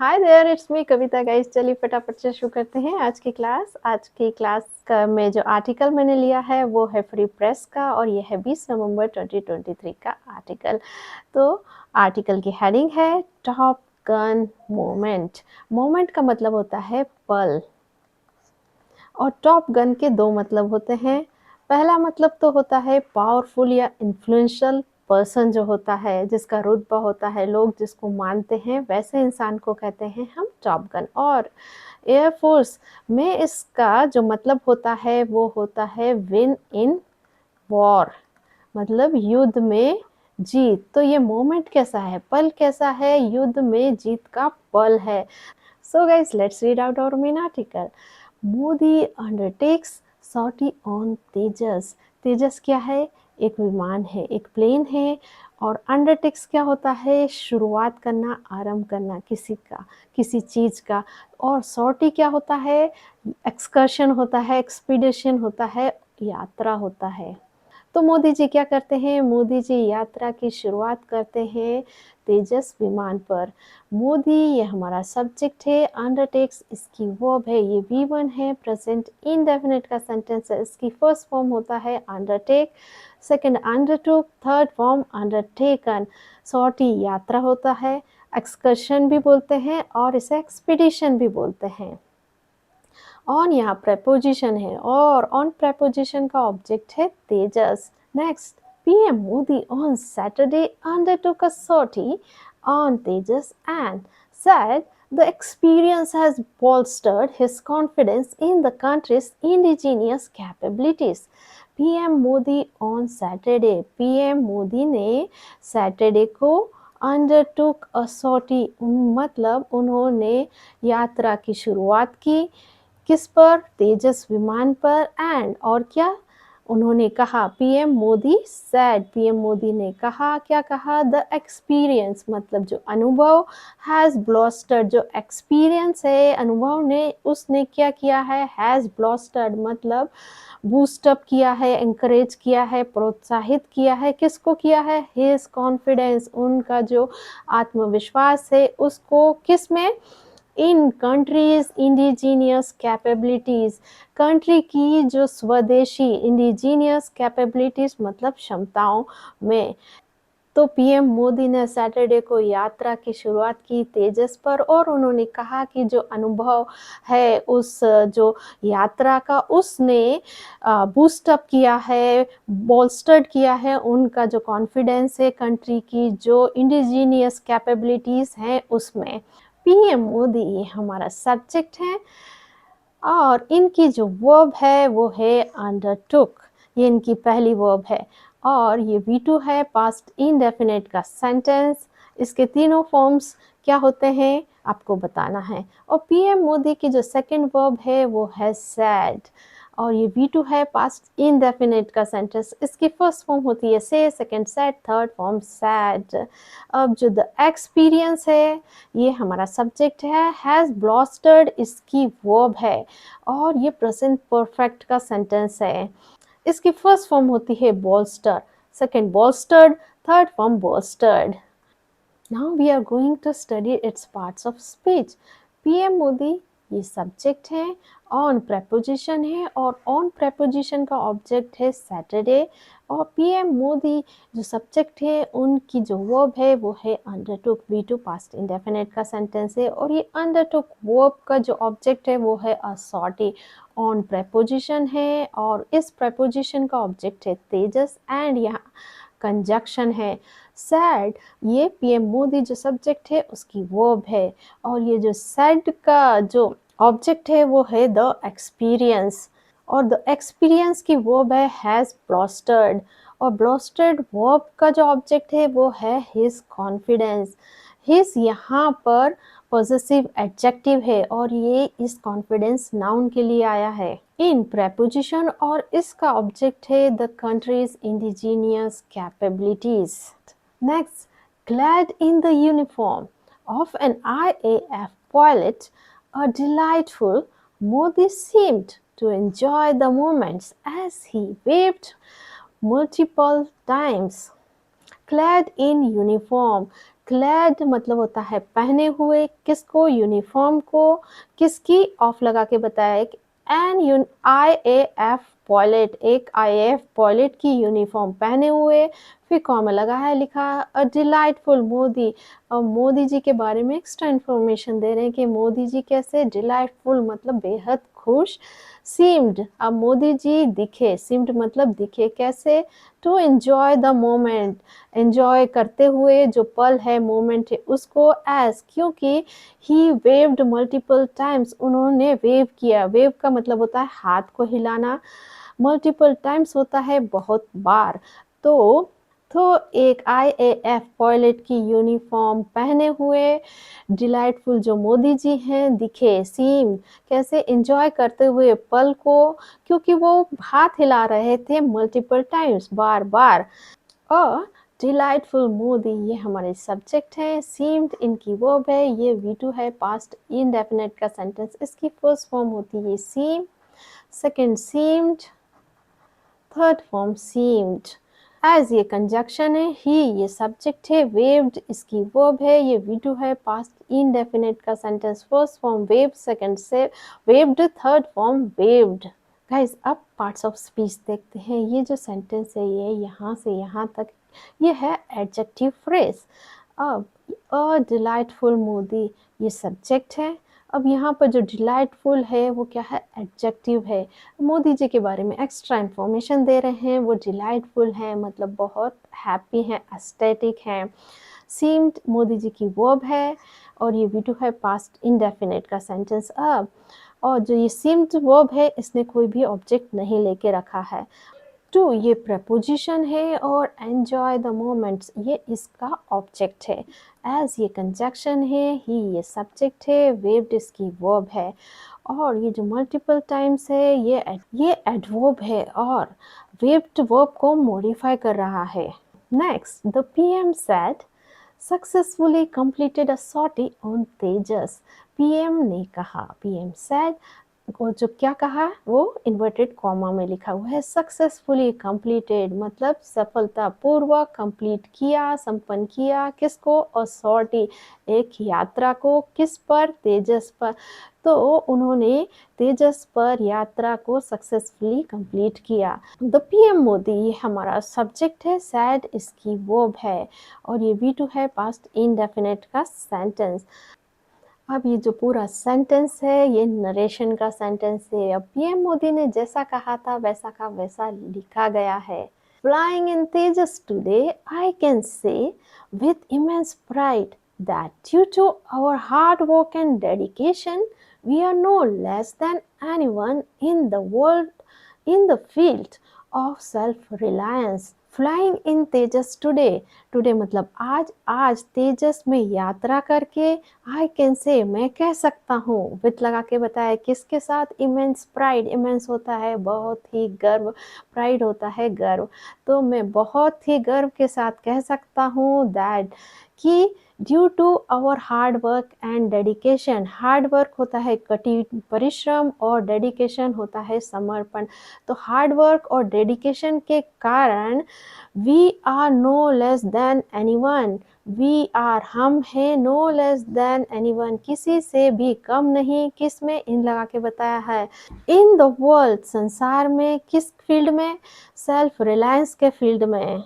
Hi there, it's me Kavita guys. चलिए फटाफट से शुरू करते हैं आज की क्लास। आज की क्लास का में जो आर्टिकल मैंने लिया है वो है फ्री प्रेस का, और ये है 20 नवंबर 2023 का आर्टिकल। तो आर्टिकल की हेडिंग है टॉप गन मोमेंट। मोमेंट का मतलब होता है पल, और टॉप गन के दो मतलब होते हैं। पहला मतलब तो होता है पावरफुल या इन्फ्लुएंशियल पर्सन, जो होता है जिसका रुतबा होता है, लोग जिसको मानते हैं, वैसे इंसान को कहते हैं हम टॉप गन। और एयरफोर्स में इसका जो मतलब होता है वो होता है विन इन वॉर, मतलब युद्ध में जीत। तो ये मोमेंट कैसा है, पल कैसा है, युद्ध में जीत का पल है। So guys, let's read out our main article. Modi undertakes sortie on Tejas. Tejas क्या है? एक विमान है, एक प्लेन है। और अंडरटेक्स क्या होता है? शुरुआत करना, आरंभ करना किसी का, किसी चीज का। और सॉर्टी क्या होता है? एक्सकर्शन होता है, एक्सपीडिशन होता है, यात्रा होता है। तो मोदी जी क्या करते हैं? मोदी जी यात्रा की शुरुआत करते हैं तेजस विमान पर। मोदी ये हमारा सब्जेक्ट है, अंडरटेक्स इसकी वर्ब है, ये V1 है, प्रेजेंट इंडेफिनिट का सेंटेंस है। इसकी फर्स्ट फॉर्म होता है undertake, second undertook, third form undertaken. Sortie यात्रा होता है, एक्सकर्शन भी बोलते हैं और इसे एक्सपीडिशन भी बोलते हैं। ऑन यहाँ preposition है, और ऑन preposition का ऑब्जेक्ट है Tejas. Next, PM Modi on Saturday undertook a sortie on Tejas and said the experience has bolstered his confidence in the country's indigenous capabilities. PM Modi on Saturday, PM Modi ने Saturday को undertook अ सॉर्टी, मतलब उन्होंने यात्रा की शुरुआत की। किस पर? तेजस विमान पर। एंड और क्या उन्होंने कहा? PM Modi sad, PM Modi ने कहा, क्या कहा? द एक्सपीरियंस, मतलब जो अनुभव, हैज ब्लॉस्टर्ड, जो एक्सपीरियंस है, अनुभव ने, उसने क्या किया है? हैज ब्लॉस्टर्ड मतलब बूस्टअप किया है, एंकरेज किया है, प्रोत्साहित किया है। किसको किया है? हिज कॉन्फिडेंस, उनका जो आत्मविश्वास है उसको। किस में? इन कंट्रीज इंडिजीनियस कैपेबिलिटीज, कंट्री की जो स्वदेशी, इंडिजीनियस कैपेबिलिटीज मतलब क्षमताओं में। तो पीएम मोदी ने सैटरडे को यात्रा की शुरुआत की तेजस पर, और उन्होंने कहा कि जो अनुभव है उस जो यात्रा का, उसने बूस्टअप किया है, बोल्स्टर्ड किया है उनका जो कॉन्फिडेंस है कंट्री की जो इंडिजीनियस कैपेबिलिटीज हैं उसमें। पीएम मोदी ये हमारा सब्जेक्ट है, और इनकी जो वर्ब है वो है अंडरटुक, ये इनकी पहली वर्ब है। और ये V2 है, पास्ट इंडेफिनिट का सेंटेंस। इसके तीनों फॉर्म्स क्या होते हैं आपको बताना है। और पीएम मोदी की जो सेकंड वर्ब है वो है सैड, और ये V2 है, पास्ट इंडेफिनिट का सेंटेंस। इसकी फर्स्ट फॉर्म होती है से, second sad, third form sad. अब जो द एक्सपीरियंस है ये हमारा सब्जेक्ट है, हैज ब्लॉस्टर्ड इसकी वर्ब है, और ये प्रेजेंट परफेक्ट का सेंटेंस है। इसकी फर्स्ट फॉर्म होती है bolster, second bolstered, third form bolstered. Now we are going to study its parts of speech. PM Modi ये सब्जेक्ट है, ऑन preposition है, और ऑन preposition का ऑब्जेक्ट है सैटरडे। और PM मोदी जो सब्जेक्ट है उनकी जो वर्ब है वो है अंडरटुक, V2 पास्ट इंडेफिनिट का सेंटेंस है। और ये अंडरटुक वर्ब का जो ऑब्जेक्ट है वो है अ सॉर्टी, ऑन preposition है, और इस preposition का ऑब्जेक्ट है तेजस। एंड यहाँ कंजक्शन है सैड, ये पीएम मोदी जो सब्जेक्ट है उसकी वर्ब है, और ये जो सैड का जो ऑब्जेक्ट है वो है द एक्सपीरियंस, और द एक्सपीरियंस की वर्ब है हैज ब्लॉस्टर्ड, और ब्लॉस्टर्ड वर्ब का जो ऑब्जेक्ट है वो है हिज कॉन्फिडेंस। हिज यहाँ पर पॉजेसिव एडजेक्टिव है, और ये इस कॉन्फिडेंस नाउन के लिए आया है इन preposition, और इसका ऑब्जेक्ट है the countries indigenous capabilities. Next, clad in the uniform of an IAF pilot, a delightful, Modi seemed to enjoy the moments as he waved multiple times. Clad in uniform, clad मतलब होता है पहने हुए, किसको, uniform को, किसकी, of लगा के बताया एन IAF पायलट, एक IAF पायलट की यूनिफॉर्म पहने हुए, फिर कॉमा लगा है, लिखा अ डिलाइटफुल मोदी। और मोदी जी के बारे में एक्स्ट्रा इन्फॉर्मेशन दे रहे हैं कि मोदी जी कैसे, डिलाइटफुल मतलब बेहद खुश, सीम्ड अब मोदी जी दिखे, सीम्ड मतलब दिखे कैसे, to enjoy the moment, enjoy करते हुए, जो पल है, मोमेंट है, उसको एज, क्योंकि ही वेव्ड मल्टीपल टाइम्स, उन्होंने वेव किया, वेव का मतलब होता है हाथ को हिलाना, मल्टीपल टाइम्स होता है बहुत बार। तो एक IAF पायलट की यूनिफॉर्म पहने हुए डिलाइटफुल जो मोदी जी हैं दिखे, सीम कैसे, एंजॉय करते हुए पल को, क्योंकि वो हाथ हिला रहे थे मल्टीपल टाइम्स, बार बार। और डिलाइटफुल मोदी ये हमारे सब्जेक्ट है, सीम्ड इनकी वर्ब है, ये V2 है, पास्ट इंडेफिनिट का सेंटेंस, इसकी फर्स्ट फॉर्म होती है seem, second seemed, third form seemed. As ये कंजक्शन है, ही ये सब्जेक्ट है, वेव्ड इसकी वर्ब है, ये V2 है, पास्ट इंडेफिनिट का sentence, first form wave, second से waved, third form waved. Guys अब पार्ट्स ऑफ स्पीच देखते हैं। ये जो सेंटेंस है ये यहाँ से यहाँ तक ये है एडजेक्टिव फ्रेज। अब अ डिलाइटफुल मोदी ये सब्जेक्ट है। अब यहाँ पर जो डिलाइटफुल है वो क्या है, एडजेक्टिव है। मोदी जी के बारे में एक्स्ट्रा इन्फॉर्मेशन दे रहे हैं, वो डिलाइटफुल है मतलब बहुत हैप्पी हैं, एस्थेटिक हैं। सीम्ड मोदी जी की वर्ब है और ये V2 है, पास्ट इंडेफिनिट का सेंटेंस। अब और जो ये सीम्ड वर्ब है इसने कोई भी ऑब्जेक्ट नहीं लेके रखा है। टू ये प्रपोजिशन है और एंजॉय द मोमेंट्स ये इसका ऑब्जेक्ट है। एज ये कंजक्शन है, ही ये सब्जेक्ट है, वेव्ड इसकी वर्ब है और ये जो मल्टीपल टाइम्स है ये एडवर्ब है और वेव्ड वर्ब को मॉडिफाई कर रहा है। Next the PM said successfully completed a sortie on Tejas. PM ने कहा, PM सेड को जो क्या कहा वो इन्वर्टेड कॉमा में लिखा हुआ है, सक्सेसफुली कंप्लीटेड मतलब सफलतापूर्वक कंप्लीट किया, संपन्न किया, किसको, और सॉर्टी एक यात्रा को, किस पर, तेजस पर। तो उन्होंने तेजस पर यात्रा को सक्सेसफुली कंप्लीट किया। द PM मोदी ये हमारा सब्जेक्ट है, सैड इसकी वर्ब है और ये V2 है, पास्ट इंडेफिनिट का सेंटेंस। अब ये जो पूरा सेंटेंस है ये नरेशन का सेंटेंस है। अब PM मोदी ने जैसा कहा था वैसा का वैसा लिखा गया है। Flying in Tejas today, I can say with immense pride that due to our hard work and dedication, we are no less than anyone in the world in the field of self-reliance. Flying in Tejas today, today मतलब आज तेजस में यात्रा करके, I can say मैं कह सकता हूँ, with लगा के बताया किसके साथ, immense pride, immense होता है बहुत ही गर्व, प्राइड होता है गर्व, तो मैं बहुत ही गर्व के साथ कह सकता हूँ दैट कि due to our hard work and dedication, hard work होता है कठिन परिश्रम और डेडिकेशन होता है समर्पण, तो हार्ड वर्क और डेडिकेशन के कारण we are no less than anyone, we are हम हैं, नो लेस देन एनीवन किसी से भी कम नहीं, किस में, इन लगा के बताया है, इन द वर्ल्ड संसार में, किस फील्ड में, सेल्फ रिलायंस के फील्ड में।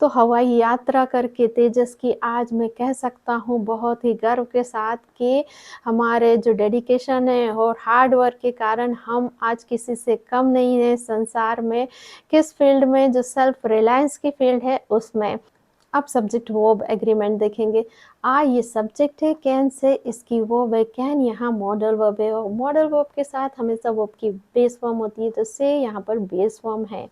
तो हवाई यात्रा करके तेजस की आज मैं कह सकता हूँ बहुत ही गर्व के साथ कि हमारे जो डेडिकेशन है और हार्ड वर्क के कारण हम आज किसी से कम नहीं है संसार में, किस फील्ड में, जो सेल्फ रिलायंस की फील्ड है उसमें। अब सब्जेक्ट वर्ब एग्रीमेंट देखेंगे। ये सब्जेक्ट है, कैन से इसकी वर्ब है, कैन यहाँ मॉडल वर्ब है और मॉडल वर्ब के साथ हमेशा वर्ब की बेस फॉर्म होती है, तो से यहाँ पर बेस फॉर्म है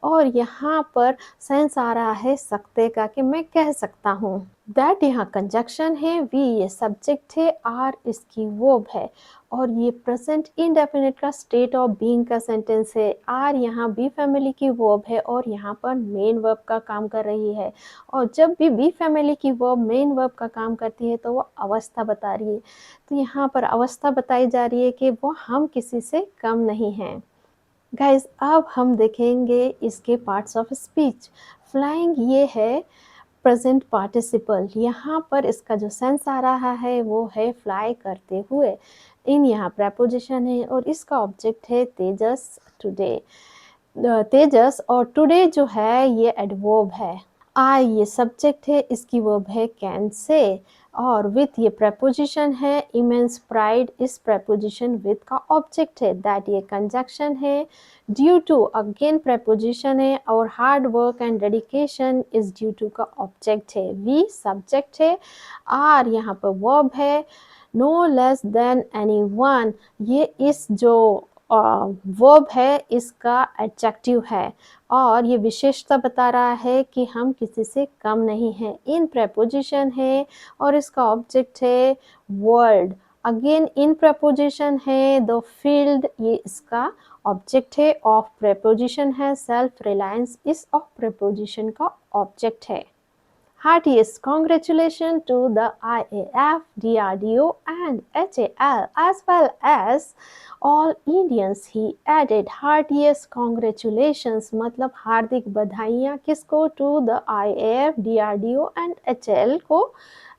और यहाँ पर सेंस आ रहा है सकते का कि मैं कह सकता हूँ। दैट यहाँ कंजक्शन है, वी ये सब्जेक्ट है, आर इसकी वर्ब है और ये प्रेजेंट इंडेफिनिट का स्टेट ऑफ बीइंग का सेंटेंस है। आर यहाँ बी फैमिली की वर्ब है और यहाँ पर मेन वर्ब का काम कर रही है और जब भी बी फैमिली की वर्ब मेन वर्ब का काम करती है तो वो अवस्था बता रही है, तो यहाँ पर अवस्था बताई जा रही है कि वो हम किसी से कम नहीं हैं। गाइस अब हम देखेंगे इसके पार्ट्स ऑफ स्पीच। फ्लाइंग ये है प्रेजेंट पार्टिसिपल, यहाँ पर इसका जो सेंस आ रहा है वो है फ्लाई करते हुए। इन यहाँ प्रेपोजिशन है और इसका ऑब्जेक्ट है तेजस टुडे। तेजस और टुडे जो है ये एडवर्ब है। आई ये सब्जेक्ट है, इसकी वर्ब है कैन से, और विथ ये प्रेपोजिशन है। इमेंस प्राइड इस प्रेपोजिशन विथ का ऑब्जेक्ट है। दैट ये कंजक्शन है। ड्यू टू अगेन प्रेपोजिशन है, और hard work and dedication is due to का ऑब्जेक्ट है। वी सब्जेक्ट है। आर यहाँ पर वर्ब है। नो लेस देन एनीवन ये इस जो वर्ब है इसका एडजेक्टिव है, और ये विशेषता बता रहा है कि हम किसी से कम नहीं हैं। इन प्रेपोजिशन है और इसका ऑब्जेक्ट है वर्ल्ड। अगेन इन प्रेपोजिशन है। द फील्ड ये इसका ऑब्जेक्ट है। ऑफ प्रेपोजिशन है। सेल्फ रिलायंस इस ऑफ प्रेपोजिशन का ऑब्जेक्ट है। Heartiest congratulations to the IAF, DRDO and HAL as well as all Indians. He added heartiest congratulations मतलब हार्दिक बधाइयाँ किसको? To the IAF, DRDO and HAL को,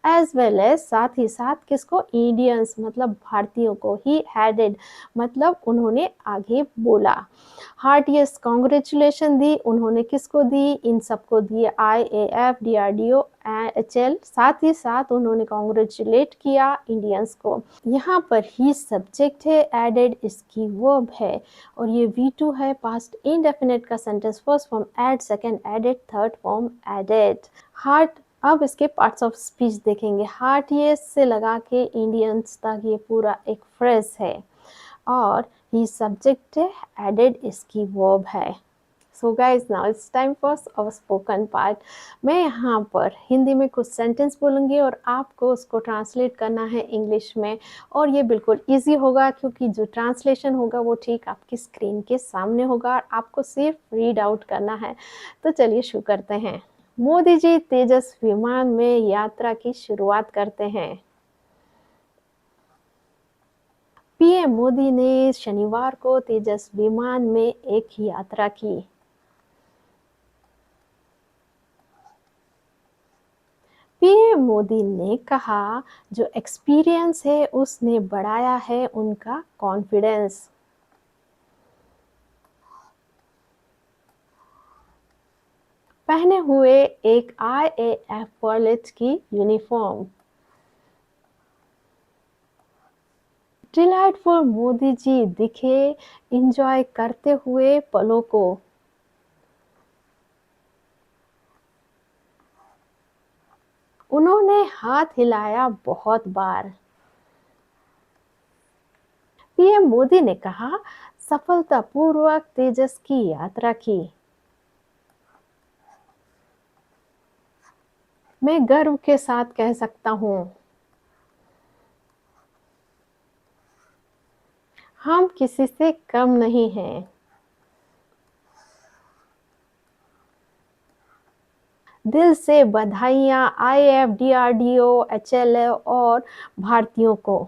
as well as साथ ही साथ किसको? इंडियंस मतलब भारतीयों को। ही एडेड मतलब उन्होंने आगे बोला। हार्टिएस्ट कॉन्ग्रेचुलेशन दी उन्होंने किसको दी? इन सबको दी। IAF, DRDO, HL, साथ ही साथ उन्होंने कॉन्ग्रेचुलेट किया इंडियंस को। यहाँ पर ही सब्जेक्ट है, एडेड इसकी वर्ब है, और ये V2 है। पास्ट इंडेफिनिट का sentence. First form ed, second added, third form added. Heart अब इसके पार्ट्स ऑफ स्पीच देखेंगे। हार्टिएस्ट से लगा के इंडियंस तक ये पूरा एक फ्रेज है, और ही सब्जेक्ट है, एडेड इसकी वर्ब है। So guys now it's time for our spoken part. मैं यहाँ पर हिंदी में कुछ सेंटेंस बोलूँगी और आपको उसको ट्रांसलेट करना है इंग्लिश में, और ये बिल्कुल इजी होगा क्योंकि जो ट्रांसलेशन होगा वो ठीक आपकी स्क्रीन के सामने होगा, आपको सिर्फ रीड आउट करना है। तो चलिए शुरू करते हैं। मोदी जी तेजस विमान में यात्रा की शुरुआत करते हैं। पीएम मोदी ने शनिवार को तेजस विमान में एक यात्रा की। पीएम मोदी ने कहा जो एक्सपीरियंस है उसने बढ़ाया है उनका कॉन्फिडेंस। पहने हुए एक IAF पायलट की यूनिफॉर्म। डिलाइटफुल मोदी जी दिखे एंजॉय करते हुए पलों को। उन्होंने हाथ हिलाया बहुत बार। पीएम मोदी ने कहा सफलतापूर्वक तेजस की यात्रा की। मैं गर्व के साथ कह सकता हूँ हम किसी से कम नहीं हैं। दिल से बधाइयाँ IAF, DRDO, HAL और भारतीयों को।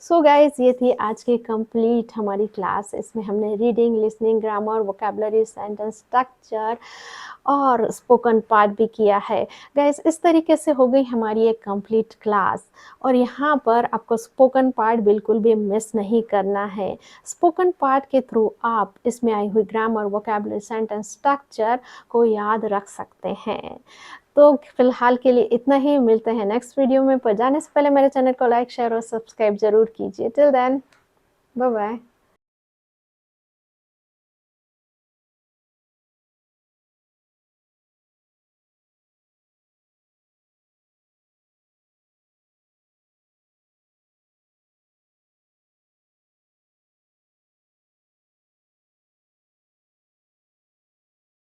सो गाइज ये थी आज की कंप्लीट हमारी क्लास। इसमें हमने reading, listening, grammar, vocabulary, sentence structure और स्पोकन पार्ट भी किया है। गाइज इस तरीके से हो गई हमारी एक कंप्लीट क्लास, और यहाँ पर आपको स्पोकन पार्ट बिल्कुल भी मिस नहीं करना है। स्पोकन पार्ट के थ्रू आप इसमें आई हुई ग्रामर, वोकेबलरी, सेंटेंस स्ट्रक्चर को याद रख सकते हैं। तो फिलहाल के लिए इतना ही। मिलते हैं नेक्स्ट वीडियो में। पर जाने से पहले मेरे चैनल को लाइक, शेयर और सब्सक्राइब जरूर कीजिए। Till then bye bye.